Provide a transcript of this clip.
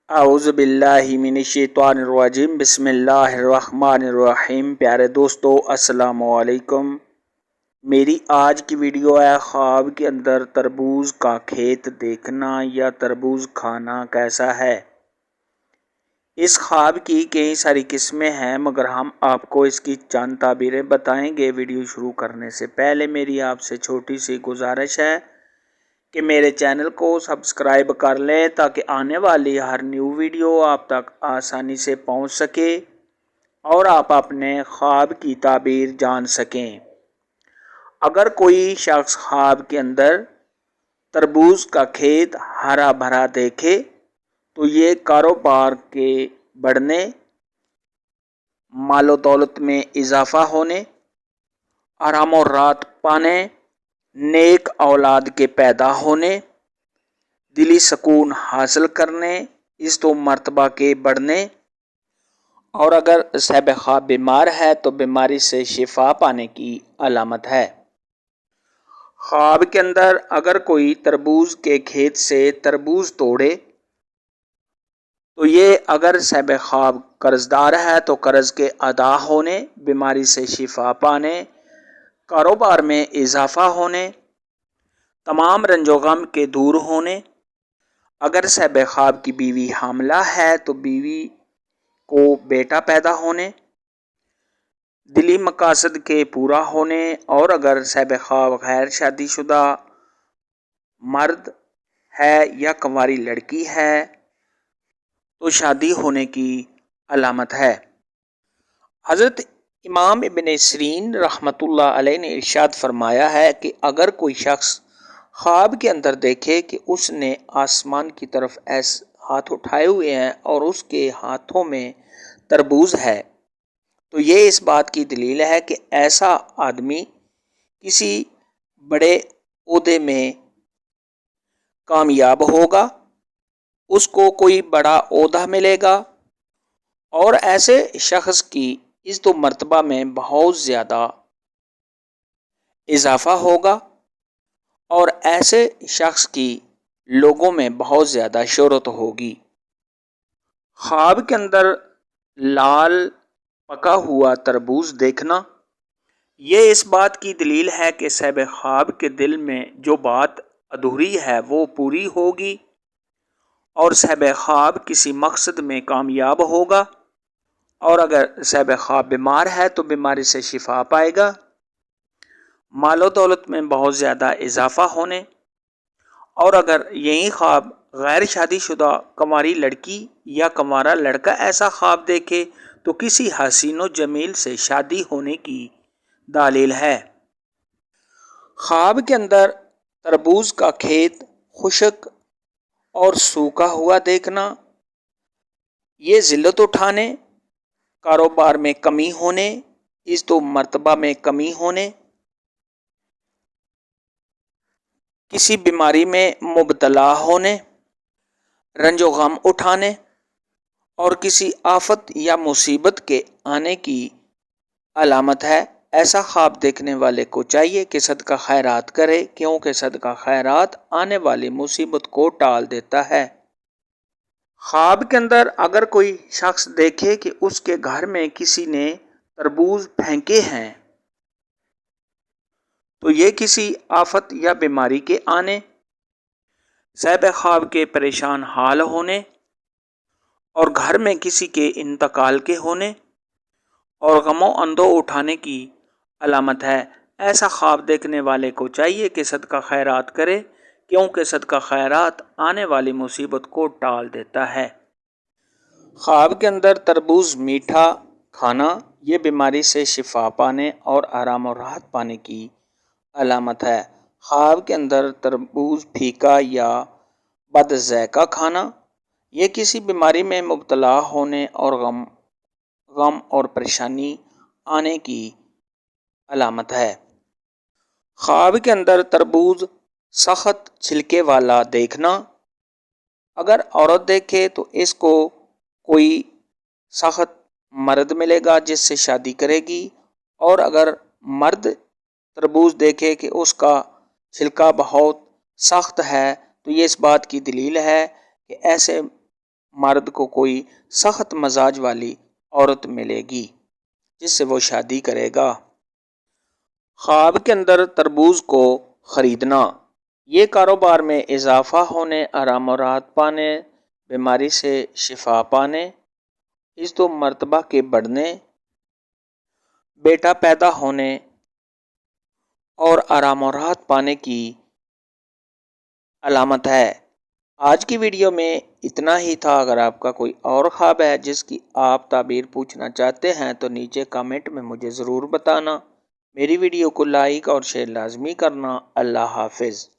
اعوذ باللہ من الشیطان الرجیم بسم اللہ الرحمن الرحیم۔ پیارے دوستو السلام علیکم۔ میری آج کی ویڈیو ہے خواب کے اندر تربوز کا کھیت دیکھنا یا تربوز کھانا کیسا ہے۔ اس خواب کی کئی ساری قسمیں ہیں مگر ہم آپ کو اس کی چند تعبیریں بتائیں گے۔ ویڈیو شروع کرنے سے پہلے میری آپ سے چھوٹی سی گزارش ہے کہ میرے چینل کو سبسکرائب کر لیں تاکہ آنے والی ہر نیو ویڈیو آپ تک آسانی سے پہنچ سکے اور آپ اپنے خواب کی تعبیر جان سکیں۔ اگر کوئی شخص خواب کے اندر تربوز کا کھیت ہرا بھرا دیکھے تو یہ کاروبار کے بڑھنے، مال و دولت میں اضافہ ہونے، آرام و راحت پانے، نیک اولاد کے پیدا ہونے، دلی سکون حاصل کرنے، عزت و مرتبہ کے بڑھنے، اور اگر صاحب خواب بیمار ہے تو بیماری سے شفا پانے کی علامت ہے۔ خواب کے اندر اگر کوئی تربوز کے کھیت سے تربوز توڑے تو یہ اگر صاحب خواب قرض دار ہے تو قرض کے ادا ہونے، بیماری سے شفا پانے، کاروبار میں اضافہ ہونے، تمام رنج و غم کے دور ہونے، اگر صاحب خواب کی بیوی حاملہ ہے تو بیوی کو بیٹا پیدا ہونے، دلی مقاصد کے پورا ہونے، اور اگر صاحب خواب غیر شادی شدہ مرد ہے یا کنواری لڑکی ہے تو شادی ہونے کی علامت ہے۔ حضرت امام ابن سیرین رحمۃ اللہ علیہ نے ارشاد فرمایا ہے کہ اگر کوئی شخص خواب کے اندر دیکھے کہ اس نے آسمان کی طرف ایسے ہاتھ اٹھائے ہوئے ہیں اور اس کے ہاتھوں میں تربوز ہے تو یہ اس بات کی دلیل ہے کہ ایسا آدمی کسی بڑے عہدے میں کامیاب ہوگا، اس کو کوئی بڑا عہدہ ملے گا اور ایسے شخص کی عزت و مرتبہ میں بہت زیادہ اضافہ ہوگا اور ایسے شخص کی لوگوں میں بہت زیادہ شہرت ہوگی۔ خواب کے اندر لال پکا ہوا تربوز دیکھنا یہ اس بات کی دلیل ہے کہ صاحب خواب کے دل میں جو بات ادھوری ہے وہ پوری ہوگی اور صاحب خواب کسی مقصد میں کامیاب ہوگا، اور اگر صاحب خواب بیمار ہے تو بیماری سے شفا پائے گا، مال و دولت میں بہت زیادہ اضافہ ہونے، اور اگر یہی خواب غیر شادی شدہ کنواری لڑکی یا کنوارا لڑکا ایسا خواب دیکھے تو کسی حسین و جمیل سے شادی ہونے کی دلیل ہے۔ خواب کے اندر تربوز کا کھیت خشک اور سوکھا ہوا دیکھنا یہ ذلت اٹھانے، کاروبار میں کمی ہونے، عزت و مرتبہ میں کمی ہونے، کسی بیماری میں مبتلا ہونے، رنج و غم اٹھانے اور کسی آفت یا مصیبت کے آنے کی علامت ہے۔ ایسا خواب دیکھنے والے کو چاہیے کہ صدقہ خیرات کرے کیونکہ صدقہ خیرات آنے والی مصیبت کو ٹال دیتا ہے۔ خواب کے اندر اگر کوئی شخص دیکھے کہ اس کے گھر میں کسی نے تربوز پھینکے ہیں تو یہ کسی آفت یا بیماری کے آنے، صاحب خواب کے پریشان حال ہونے اور گھر میں کسی کے انتقال کے ہونے اور غم و اندو اٹھانے کی علامت ہے۔ ایسا خواب دیکھنے والے کو چاہیے کہ صدقہ خیرات کرے کیونکہ صدقہ خیرات آنے والی مصیبت کو ٹال دیتا ہے۔ خواب کے اندر تربوز میٹھا کھانا یہ بیماری سے شفا پانے اور آرام و راحت پانے کی علامت ہے۔ خواب کے اندر تربوز پھیکا یا بد ذائقہ کھانا یہ کسی بیماری میں مبتلا ہونے اور غم اور پریشانی آنے کی علامت ہے۔ خواب کے اندر تربوز سخت چھلکے والا دیکھنا اگر عورت دیکھے تو اس کو کوئی سخت مرد ملے گا جس سے شادی کرے گی، اور اگر مرد تربوز دیکھے کہ اس کا چھلکا بہت سخت ہے تو یہ اس بات کی دلیل ہے کہ ایسے مرد کو کوئی سخت مزاج والی عورت ملے گی جس سے وہ شادی کرے گا۔ خواب کے اندر تربوز کو خریدنا، یہ کاروبار میں اضافہ ہونے، آرام و راحت پانے، بیماری سے شفا پانے، عزت و مرتبہ کے بڑھنے، بیٹا پیدا ہونے اور آرام و راحت پانے کی علامت ہے۔ آج کی ویڈیو میں اتنا ہی تھا۔ اگر آپ کا کوئی اور خواب ہے جس کی آپ تعبیر پوچھنا چاہتے ہیں تو نیچے کامنٹ میں مجھے ضرور بتانا۔ میری ویڈیو کو لائک اور شیئر لازمی کرنا۔ اللہ حافظ۔